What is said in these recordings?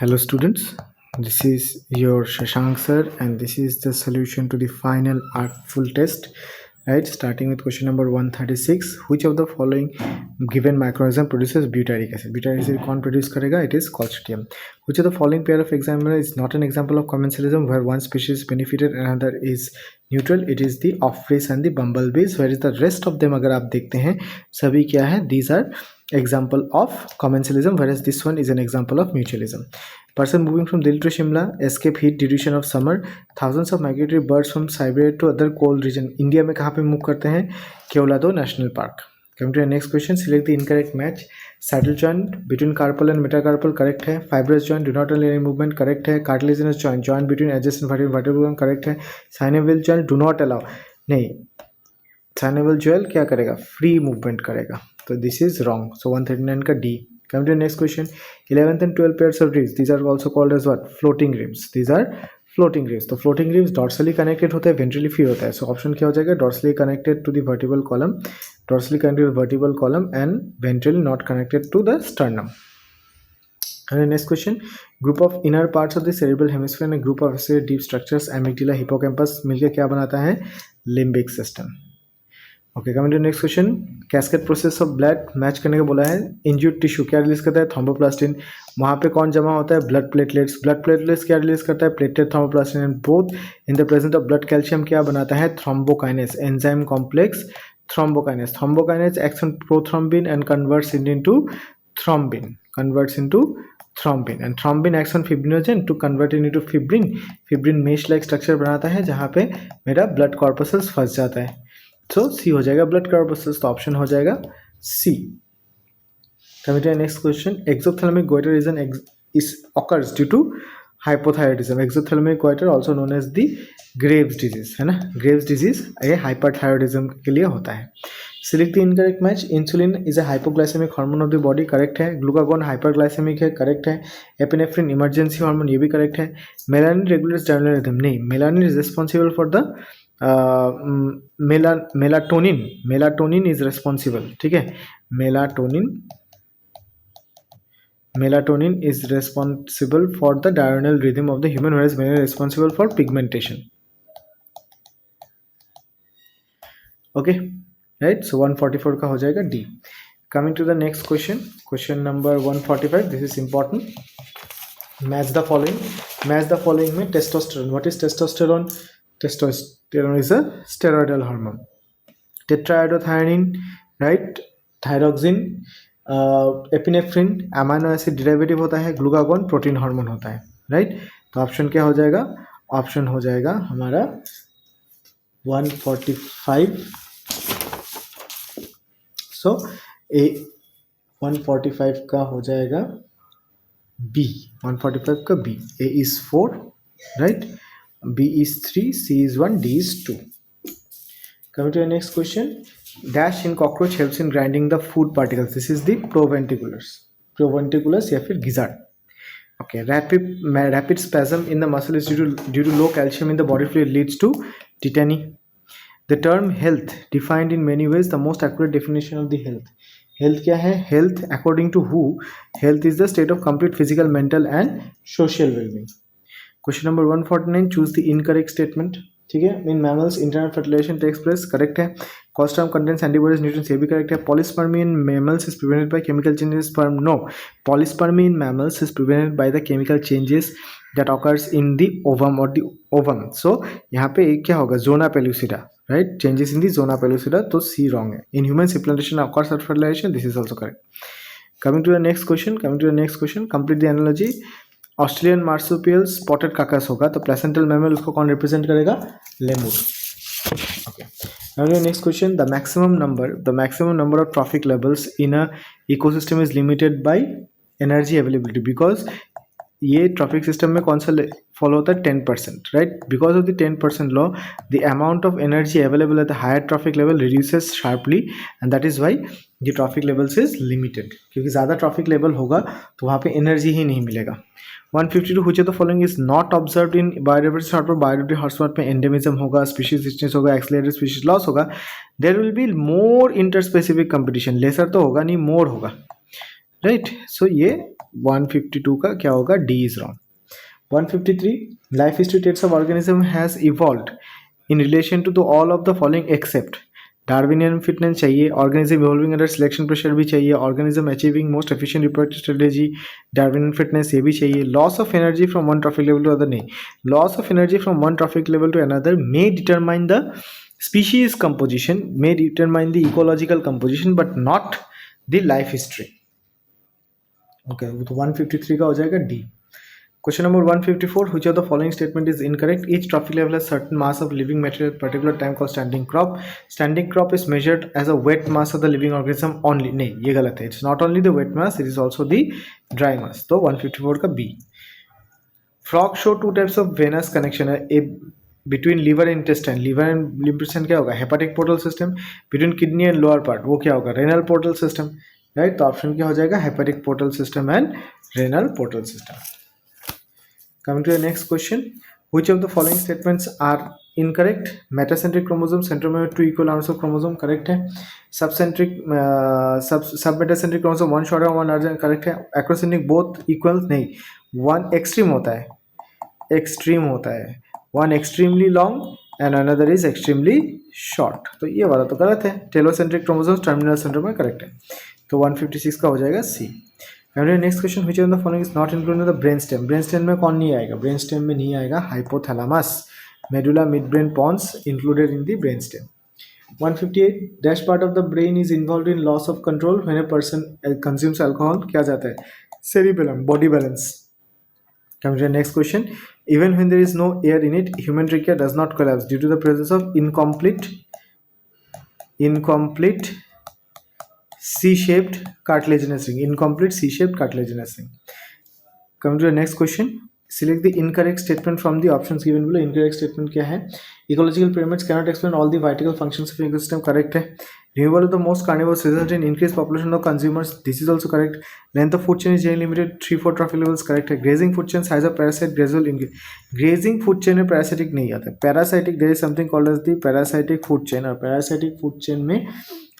Hello students, this is your Shashank sir and this is the solution to the final artful test. Right, starting with question number 136. Which of the following given microorganism produces butyric acid? Butyric acid कौन produce करेगा? It is Clostridium. Which of the following pair of example is not an example of commensalism where one species benefited and another is neutral? It is the ospreys and the bumblebees. Where is the rest of them? अगर आप देखते हैं सभी क्या है? These are example of commensalism, whereas this one is an example of mutualism. Person moving from Delhi to Shimla escape heat duration of summer. Thousands of migratory birds from Siberia to other cold region. India में कहाँ पे move करते हैं? Keoladeo national park. Coming to the next question, select the incorrect match. Saddle joint between carpal and metacarpal correct है. Fibrous joint do not allow any movement correct है. Cartilaginous joint between adjacent vertebrae correct है. Synovial joint do not allow. नहीं, synovial joint क्या करेगा? Free movement करेगा. So this is wrong. So 139 का D. Come to the next question. 11th and 12th pairs of ribs. These are also called as what? Floating ribs. These are floating ribs. तो floating ribs dorsally connected होता है, ventrally free होता है. So option क्या हो जाएगा? Dorsally connected to the vertebral column, dorsally connected to the vertebral column, and ventrally not connected to the sternum. And the next question. Group of inner parts of the cerebral hemisphere and a group of accessory deep structures, amygdala, hippocampus मिलके क्या बनाता है? Limbic system. Okay, coming to next question. Cascade process of blood match करने का बोला है. इंज्यूर्ड tissue क्या release करता है? थ्रोम्बोप्लास्टिन. वहाँ पे कौन जमा होता है? Blood platelets. ब्लड प्लेटलेट्स क्या रिलीज करता है? Platelet thromboplastin. And both in the presence of blood calcium क्या बनाता है? Thrombokinase, enzyme complex thrombokinase. Thrombokinase acts on prothrombin and converts into thrombin, and thrombin acts on fibrinogen to convert into fibrin. Fibrin mesh like structure बनाता है जहाँ पे मेरा blood corpuscles फंस जाता है. तो सी हो जाएगा ब्लड कॉर्पसल्स. तो ऑप्शन हो जाएगा C. Coming to next question. Exophthalmic goitre is occurs due to hypothyroidism. Exophthalmic goitre also known as the Graves disease, है ना. ग्रेव्स डिजीज ये हाइपरथायरॉयडिज्म के लिए होता है. Select the incorrect match. Insulin is a hypoglycaemic hormone of the body, correct है. Glucagon hyperglycaemic है, correct है. एपिनेफ्रिन इमरजेंसी हार्मोन, ये भी करेक्ट है. मेलानिन रेगुलेट्स डायर्नल रिदम, नहीं. Melanin is responsible for the melatonin is responsible, ठीक है. Melatonin is responsible for the diurnal rhythm of the human, whereas melanin responsible for pigmentation. Okay, right. So 144 का हो जाएगा D. Coming to the next question, question number 145. This is important. Match the following में testosterone. What is testosterone? Testosterone is a steroidal hormone. Tetraiodothyronine, right? Thyroxine, epinephrine amino acid derivative होता है. Glucagon protein hormone होता है, right. तो option क्या हो जाएगा? Option हो जाएगा हमारा 145. सो ए 145 का हो जाएगा बी. 145 का B. A is 4, right. B is 3, C is 1, D is 2. Coming to the next question. Dash in cockroach helps in grinding the food particles. This is the proventriculus या फिर gizzard. Okay, rapid spasm in the muscle is due to low calcium in the body fluid leads to tetany. The term health defined in many ways. The most accurate definition of the health. Health क्या है? Health according to who? Health is the state of complete physical, mental and social well-being. Question number 149. Choose the incorrect statement, ठीक है. In mammals internal fertilization takes place, correct है. Colostrum contains antibodies nutrients, ये भी correct है. Polyspermy in mammals is prevented by chemical changes sperm, no. Polyspermy in mammals is prevented by the chemical changes that occurs in the ovum और the ovum. So यहाँ पे क्या होगा? Zona pellucida, right. Changes in the zona pellucida, तो सी wrong है. In human implantation occurs after fertilisation, this is also correct. Coming to the next question. Complete the analogy. Australian marsupial spotted cuscus होगा, तो placental mammal उसको कौन represent करेगा? Lemur. Okay, now next question. The maximum number of trophic levels in a ecosystem is limited by energy availability. Because ये trophic system में कौन सा follow होता है? 10%, right. Because of the 10% law, the amount of energy available at the higher trophic level reduces sharply and that is why the trophic levels is limited. क्योंकि ज़्यादा trophic level होगा तो वहाँ पे एनर्जी ही नहीं मिलेगा. 152. which of the following is not observed in biodiversity hotspot? biodiversity hotspot में endemism होगा, species richness होगा, accelerated species loss होगा. there will be more interspecific competition. lesser तो होगा नहीं, more होगा. राइट. सो ये 152 का क्या होगा, D is wrong. 153, life history traits of organism has evolved in relation to the all of the following except. Darwinian fitness चाहिए, organism evolving under selection pressure भी चाहिए, organism achieving most efficient reproductive strategy, Darwinian fitness ये भी चाहिए. Loss of energy from one trophic level to other नहीं. Loss of energy from one trophic level to another may determine the species composition, may determine the ecological composition but not the life history. Okay, तो 153 का हो जाएगा D. Question number 154, which of the following statement is incorrect? Each trophic level has certain mass of living material at particular time called standing crop. Standing crop is measured as a wet mass of the living organism only. नहीं, ये गलत है. It's not only the wet mass, it is also the dry mass. तो 154 का B. Frog show two types of venous connection. A between liver and intestine. Liver and intestine क्या होगा? Hepatic portal system. Between kidney and lower part, वो क्या होगा? Renal portal system. Right? तो option क्या हो जाएगा? Hepatic portal system and renal portal system. Coming to the next question, which of the following statements are incorrect? Metacentric chromosome, centromere two equal arms of chromosome, correct है. Subcentric, submetacentric chromosome one shorter one larger, correct है. Acrocentric both equal नहीं, one extreme होता है, extreme होता है, one extremely long and another is extremely short. तो ये वाला तो गलत है. Telocentric chromosomes terminal centromere correct है. तो 156 का हो जाएगा C. Next question, which of the following is not included in the brain stem. Brain stem में कौन नहीं आएगा? ब्रेन स्टेम में नहीं आएगा hypothalamus, medulla, mid brain, pons included in the brain stem. 158, dash part of the brain is involved in loss of control when a person consumes alcohol. क्या जाता है? Cerebellum, body balance. Coming to the next question, even when there is no air in it, human trachea does not collapse due to the presence of incomplete C-shaped cartilaginous ring. Incomplete C-shaped cartilaginous ring. Coming to the next question, select the incorrect statement from the options given below. Incorrect statement क्या है? Ecological pyramids cannot explain all the vital functions of ecosystem. Correct है. Removal of the most carnivores result in increased population of consumers. This is also correct. Length of food chain is generally limited 3-4 trophic levels. Correct है. Grazing food chain size of parasite gradual increase. Grazing food chain में parasitic नहीं आता. Parasitic, there is something called as the parasitic food chain. और parasitic food chain में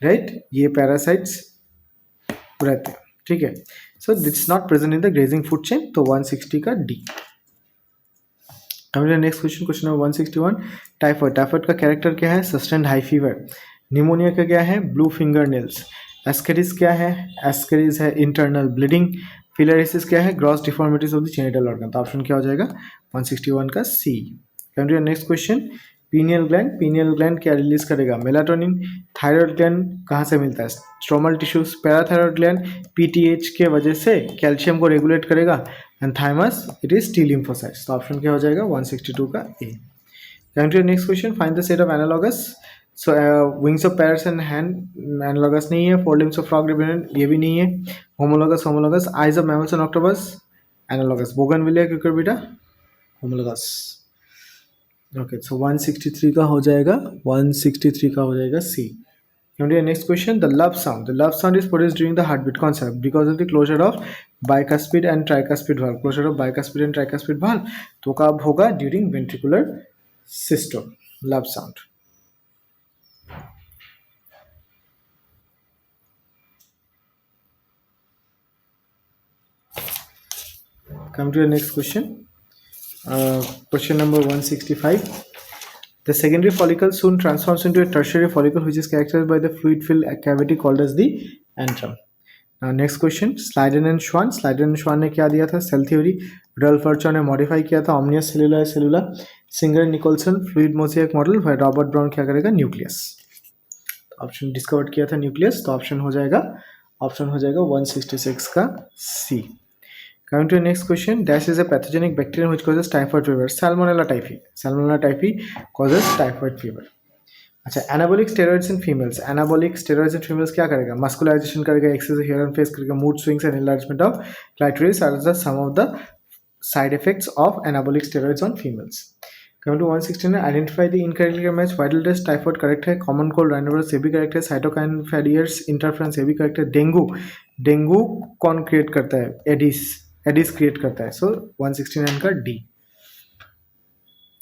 right ये parasites रहते हैं. ठीक है. So that's not present in the grazing food chain. तो 160 का D. Next question, question number 161, typhoid. Typhoid का कैरेक्टर क्या है? Sustained high fever. निमोनिया का क्या है? Blue finger nails. एस्केरिस क्या है? एस्केरिस है इंटरनल ब्लीडिंग. फिलरिसिस क्या है? Gross deformities of the genital organ. तो ऑप्शन क्या हो जाएगा? 161 का C. Next question, pineal gland. Pineal gland क्या रिलीज करेगा? मेलाटोनिन. थायराइड ग्लैंड कहाँ से मिलता है? Stromal tissues. Parathyroid gland PTH के वजह से कैल्शियम को रेगुलेट करेगा. And thymus it is T lymphocytes. तो ऑप्शन क्या हो जाएगा? 162 का A. Coming to next question, find the set of analogous. So wings of parrots and hand analogous नहीं है. Fore limbs of frog dependent ये भी नहीं है. Homologous. Eyes of mammals and octopus analogous. Bougainvillea cucurbita homologous. Okay, so 163 का हो जाएगा, 163 का हो जाएगा C. Next question, the lub sound. The lub sound is produced during the heartbeat. कौन सा? Because of the closure of bicuspid and tricuspid valve. Closure of bicuspid and tricuspid valve. तो कब होगा? During ventricular system. Love sound. Come to the next question. Question number 165. The secondary follicle soon transforms into a tertiary follicle which is characterized by the fluid-filled cavity called as the antrum. Now next question, Sliden and Schwann. Sliden and Schwann ने क्या दिया था? Cell theory. रल्फ अर्चॉन ने modify किया था ऑमनियस cellular. Singer Nicolson fluid mosaic model. Robert Brown क्या करेगा? न्यूक्लियस. ऑप्शन डिस्कवर किया था न्यूक्लियस. तो ऑप्शन हो जाएगा 166 का सी. Coming to the next question, dash is a pathogenic bacterium which causes typhoid fever. Salmonella typhi. Salmonella typhi causes typhoid fever. अच्छा, anabolic steroids in females. Anabolic steroids in females क्या करेगा? Muscularization करेगा, excessive hair and face करेगा, mood swings and enlargement of clitoris are the some of the side effects of anabolic steroids on females. Coming to 169, identify the incorrectly matched vital test. Typhoid correct है, common cold rhinovirus ये भी correct है, cytokine failures interference ये भी correct है, dengue कौन create करता है? एडिस क्रिएट करता है. सो 169 का D.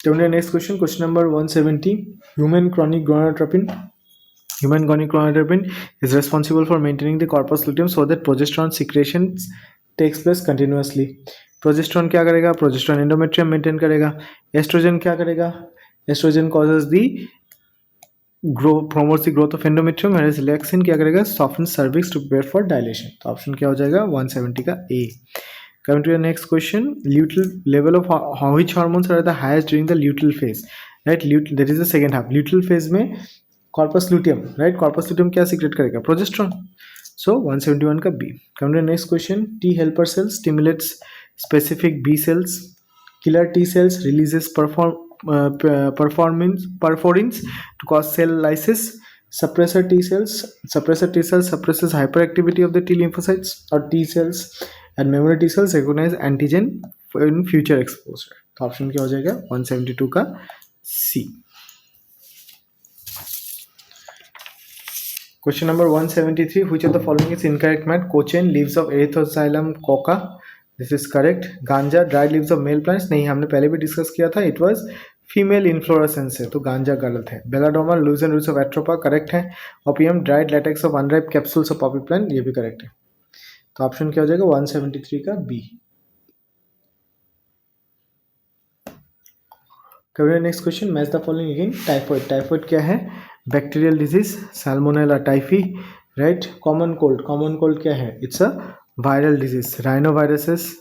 Next question, question number 170, human chronic gonadotropin. Human gonadotropin is responsible for maintaining the corpus luteum so that progesterone secretion takes place continuously. Progesterone क्या करेगा? Progesterone endometrium maintain करेगा. Estrogen क्या करेगा? Estrogen causes the promotes the growth of endometrium, whereas relaxin क्या करेगा? Softens cervix to prepare for dilation. तो option क्या हो जाएगा? 170 का A. Coming to the next question, luteal level of which hormones are the highest during the luteal phase? Right, that is the second half. Luteal phase में corpus luteum, right? Corpus luteum क्या secrete करेगा? Progesterone. So 171 का B. Coming to the next question, T helper cell stimulates specific B cells. Killer T cells releases perforins to cause cell lysis. Suppressor T cells suppresses hyperactivity of the T lymphocytes or T cells, and memory T cells recognize antigen in future exposure. तो option क्या हो जाएगा? 172 का C. Question number 173. Which of the following is incorrect, Matt? Cocaine, leaves of erythroxylum coca. This is correct. Ganja, dried leaves of male plants. नहीं, हमने पहले भी discuss किया था. It was फीमेल इन्फ्लोरेसेंस है, तो गांजा गलत है. Belladonna, leaves and roots of Atropa correct है. Opium, dried latex of unripe capsules of poppy plant, ये भी करेक्ट है. तो ऑप्शन क्या हो जाएगा? 173 का B. Next question, match the following again. Typhoid क्या है? Bacterial disease, Salmonella typhi, right. Common cold क्या है? It's a viral disease, rhinoviruses,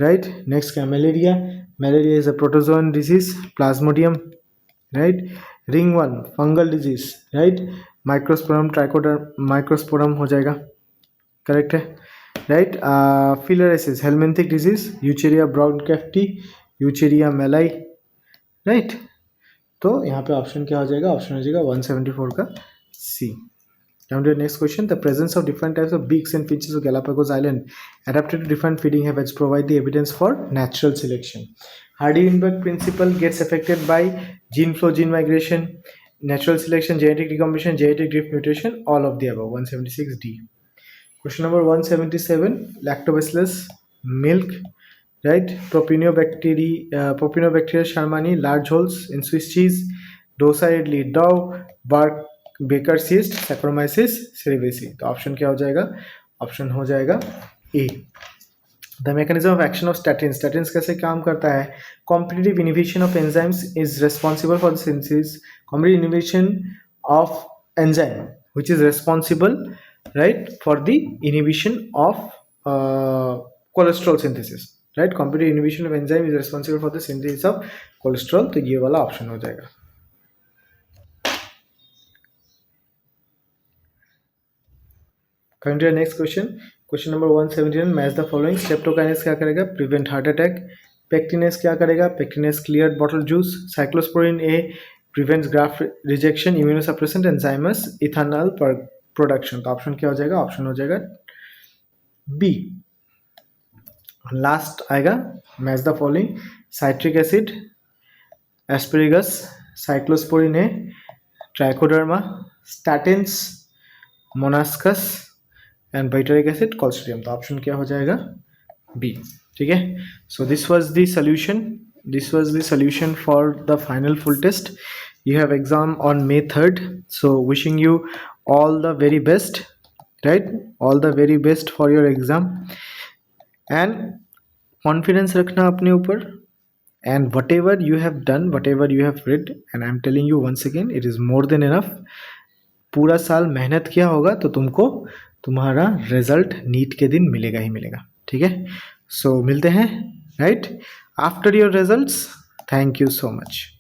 right. Next क्या? Malaria is a protozoan disease, Plasmodium, right. Ringworm, fungal disease, right. Microsporum हो जाएगा, correct है, right. Filariasis, helminthic disease, Wuchereria bancrofti, Wuchereria malayi, right. तो यहाँ पे option क्या हो जाएगा? ऑप्शन हो जाएगा 174 का सी. Now to the next question, the presence of different types of beaks and finches of Galapagos Island adapted to different feeding habits provide the evidence for natural selection. Hardy-Weinberg principle gets affected by gene flow, gene migration, natural selection, genetic recomposition, genetic drift mutation, all of the above. 176D. Question number 177, lactobacillus, milk, right. Propionobacteria sharmani, large holes in Swiss cheese, dosa idli, dough, bark, baker's yeast, Saccharomyces cerevisiae. तो option क्या हो जाएगा? Option हो जाएगा A. The mechanism of action of statins. Statins कैसे काम करता है? Competitive inhibition of enzymes is responsible for the synthesis. Competitive inhibition of enzyme which is responsible, right, for the inhibition of cholesterol synthesis, right. Competitive inhibition of enzyme is responsible for the synthesis of cholesterol. तो ये वाला option हो जाएगा. Coming to the next question, question number 179, match the following. Streptokinase क्या करेगा? Prevent heart attack. Pectinase क्या करेगा? Pectinase clear bottle juice. Cyclosporin A prevents graft rejection, immunosuppressant, enzymes ethanol production. तो ऑप्शन क्या हो जाएगा? ऑप्शन हो जाएगा बी. लास्ट आएगा, match the following. Citric acid, Aspergillus, cyclosporin A, Trichoderma, statins, Monascus and butyric acid, Clostridium. तो option क्या हो जाएगा? बी. ठीक है. So this was the solution for the final full test. You have exam on May 3rd. So wishing you all the very best, right. All the very best for your exam and confidence रखना अपने ऊपर. And whatever you have done, whatever you have read, and I am telling you once again, it is more than enough. पूरा साल मेहनत किया होगा तो तुमको तुम्हारा रिजल्ट नीट के दिन मिलेगा ही मिलेगा. ठीक है. सो मिलते हैं, right, after your results. Thank you so much.